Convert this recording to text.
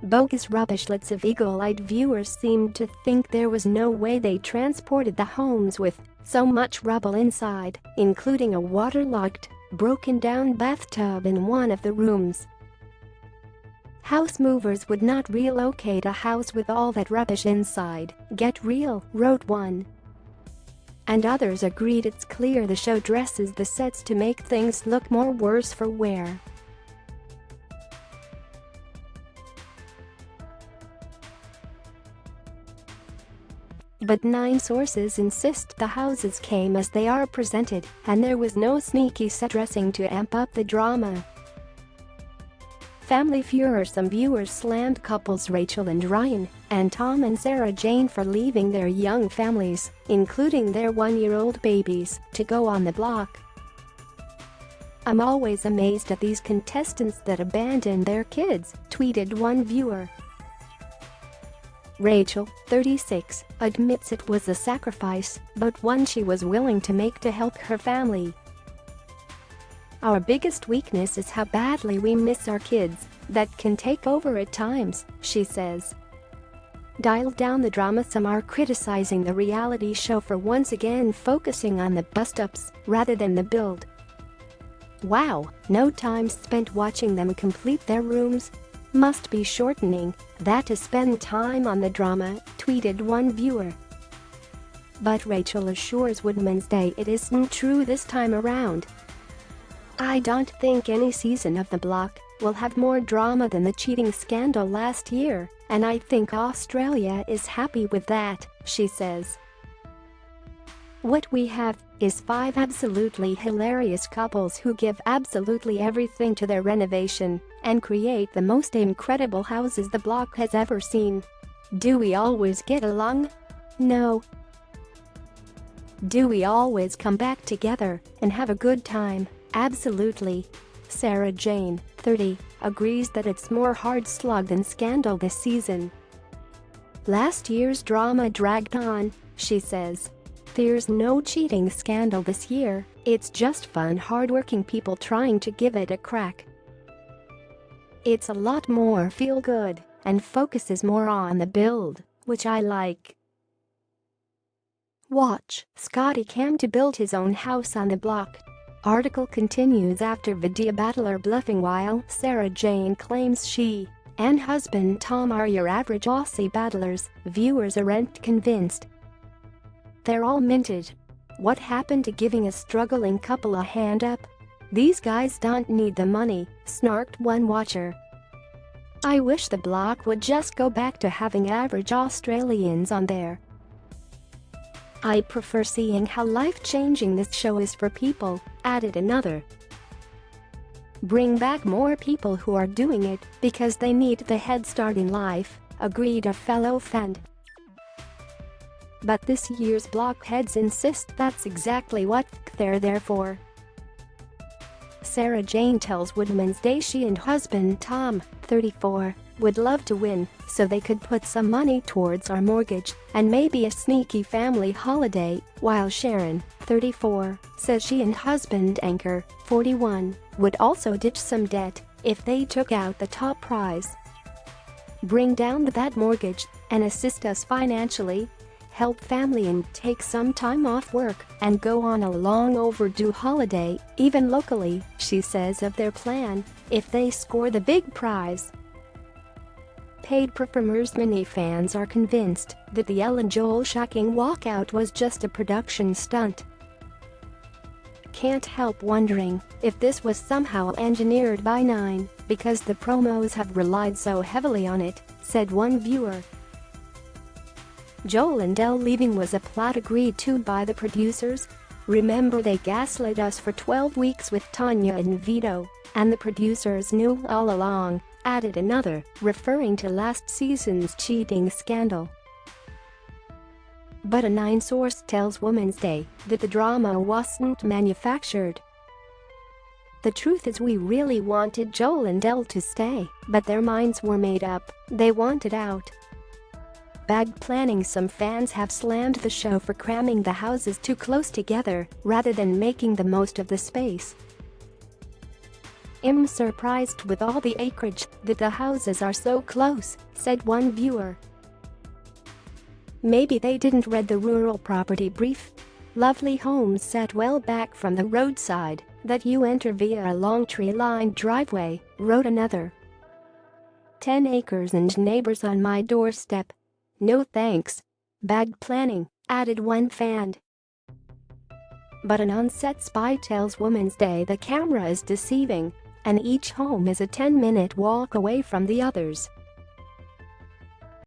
Bogus rubbishlots of eagle-eyed viewers seemed to think there was no way they transported the homes with so much rubble inside, including a waterlogged, broken-down bathtub in one of the rooms. House movers would not relocate a house with all that rubbish inside. Get real, wrote one. And others agreed it's clear the show dresses the sets to make things look more worse for wear. But 9 sources insist the houses came as they are presented, and there was no sneaky set dressing to amp up the drama. Family furor. Some viewers slammed couples Rachel and Ryan, and Tom and Sarah Jane for leaving their young families, including their 1-year-old babies, to go on the block. "I'm always amazed at these contestants that abandon their kids," tweeted one viewer. Rachel, 36, admits it was a sacrifice, but one she was willing to make to help her family. "Our biggest weakness is how badly we miss our kids. That can take over at times," she says. Dial down the drama. Some are criticizing the reality show for once again focusing on the bust-ups rather than the build. "Wow, no time spent watching them complete their rooms? Must be shortening that to spend time on the drama," tweeted one viewer. But Rachel assures Women's Day it isn't true this time around. "I don't think any season of The Block will have more drama than the cheating scandal last year, and I think Australia is happy with that," she says. "What we have is 5 absolutely hilarious couples who give absolutely everything to their renovation and create the most incredible houses The Block has ever seen. Do we always get along? No. Do we always come back together and have a good time? Absolutely." Sarah Jane, 30, agrees that it's more hard slog than scandal this season. "Last year's drama dragged on," she says. "There's no cheating scandal this year, it's just fun hardworking people trying to give it a crack. It's a lot more feel-good and focuses more on the build, which I like." Watch Scotty came to build his own house on the block. Article continues. After video battler bluffing while Sarah Jane claims she and husband Tom are your average Aussie battlers, viewers aren't convinced. "They're all minted. What happened to giving a struggling couple a hand up? These guys don't need the money," snarked one watcher. "I wish The Block would just go back to having average Australians on there. I prefer seeing how life-changing this show is for people," added another. "Bring back more people who are doing it because they need the head start in life," agreed a fellow fan. But this year's blockheads insist that's exactly what they're there for. Sarah Jane tells Women's Day she and husband Tom, 34, would love to win so they could put some money towards our mortgage and maybe a sneaky family holiday, while Sharon, 34, says she and husband Anchor, 41, would also ditch some debt if they took out the top prize. "Bring down that mortgage and assist us financially. Help family and take some time off work and go on a long overdue holiday, even locally," she says of their plan if they score the big prize. Paid performers. Many fans are convinced that the Ellen Joel shocking walkout was just a production stunt. "Can't help wondering if this was somehow engineered by 9 because the promos have relied so heavily on it," said one viewer. Joel and Elle leaving was a plot agreed to by the producers. "Remember they gaslit us for 12 weeks with Tanya and Vito, and the producers knew all along," added another, referring to last season's cheating scandal. But a 9 source tells Women's Day that the drama wasn't manufactured. "The truth is we really wanted Joel and Elle to stay, but their minds were made up, they wanted out." Bag planning. Some fans have slammed the show for cramming the houses too close together rather than making the most of the space. "I'm surprised with all the acreage that the houses are so close," said one viewer. Maybe they didn't read the rural property brief. "Lovely homes set well back from the roadside that you enter via a long tree-lined driveway," wrote another. "10 acres and neighbors on my doorstep. No thanks. Bad planning," added one fan. But an on-set spy tells Women's Day the camera is deceiving and each home is a 10-minute walk away from the others.